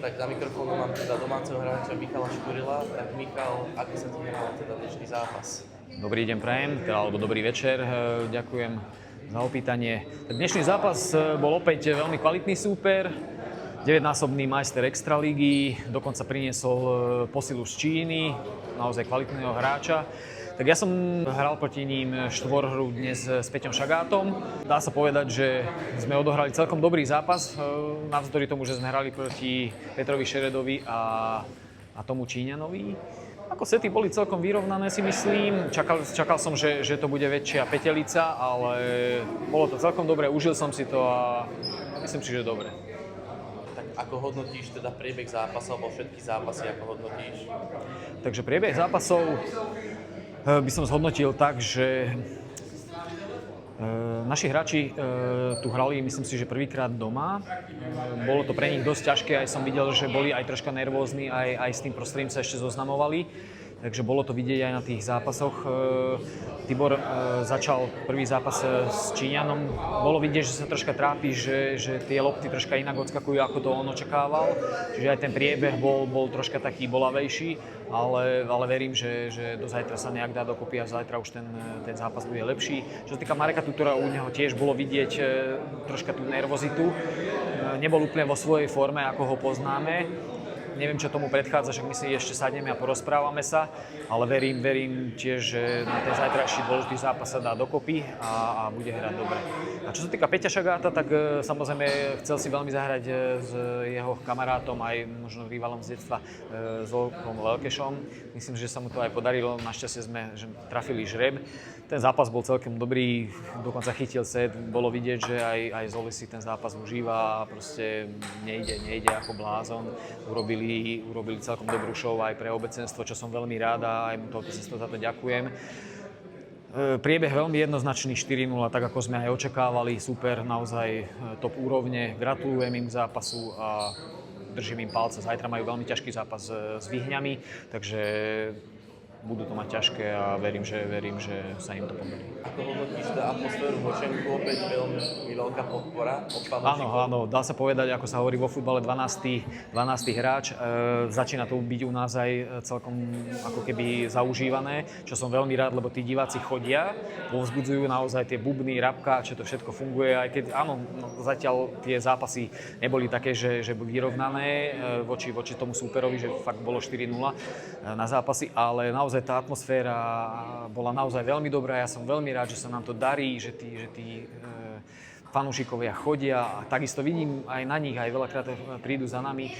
Tak za mikrofónom mám teda domáceho hráča Michala Škurila. Tak Michal, ako sa ti hral teda dnešný zápas? Dobrý deň prajem, alebo dobrý večer, ďakujem za opýtanie. Dnešný zápas bol opäť veľmi kvalitný súper, 9-násobný majster extralígy, dokonca priniesol posilu z Číny, naozaj kvalitného hráča. Tak ja som hral proti ním štvorhru dnes s Peťom Šagátom. Dá sa povedať, že sme odohrali celkom dobrý zápas, navzdory tomu, že sme hrali proti Petrovi Šeredovi a tomu Číňanovi. Ako sety boli celkom vyrovnané, si myslím. Čakal som, že to bude väčšia petelica, ale bolo to celkom dobre, užil som si to a myslím si, že dobre. Tak ako hodnotíš teda priebeh zápasov, alebo všetky zápasy, ako hodnotíš? Takže priebeh zápasov by som zhodnotil tak, že naši hráči tu hrali, myslím si, že prvýkrát doma. Bolo to pre nich dosť ťažké, aj som videl, že boli aj troška nervózni, aj s tým prostredím sa ešte zoznamovali. Takže bolo to vidieť aj na tých zápasoch. Tibor začal prvý zápas s Číňanom. Bolo vidieť, že sa troška trápi, že tie lopty troška inak odskakujú, ako to on očakával. Čiže aj ten priebeh bol troška taký bolavejší, ale verím, že do zajtra sa nejak dá dokopy a zajtra už ten zápas bude lepší. Čo sa týka Mareka Tutora, u neho tiež bolo vidieť troška tú nervozitu. Nebol úplne vo svojej forme, ako ho poznáme. Neviem, čo tomu predchádza, však my si ešte sadneme a porozprávame sa, ale verím tiež, že na ten zajtrajší dôležitý zápas sa dá dokopy a bude hrať dobre. A čo sa týka Peťa Šagáta, tak samozrejme chcel si veľmi zahrať s jeho kamarátom, aj možno rivalom z detstva, s Volkom Lelkešom. Myslím, že sa mu to aj podarilo, našťastie sme trafili žreb. Ten zápas bol celkom dobrý, dokonca chytil set, bolo vidieť, že aj Zoli si ten zápas užíva a proste nejde ako blázon. Urobili celkom dobrú show aj pre obecenstvo, čo som veľmi rád a aj mu to obecenstvo za to ďakujem. Priebeh veľmi jednoznačný 4-0, tak ako sme aj očakávali, super, naozaj top úrovne. Gratulujem im k zápasu a držím im palce. Zajtra majú veľmi ťažký zápas s Vyhňami, takže budú to mať ťažké a verím, že sa im to podarí. Ako hodnotíš teda atmosféru v Močenku? Opäť veľmi veľká podpora od fanúšikov? Áno, dá sa povedať, ako sa hovorí vo futbale, 12. hráč. Začína to byť u nás aj celkom ako keby zaužívané, čo som veľmi rád, lebo tí diváci chodia, povzbudzujú naozaj tie bubny, rabka, čo to všetko funguje, aj keď áno, zatiaľ tie zápasy neboli také, že vyrovnané voči tomu súperovi, že fakt bolo 4-0 na zápasy, ale naozaj tá atmosféra bola naozaj veľmi dobrá. Ja som veľmi rád, že sa nám to darí, že tí fanúšikovia chodia a takisto vidím aj na nich, aj veľakrát prídu za nami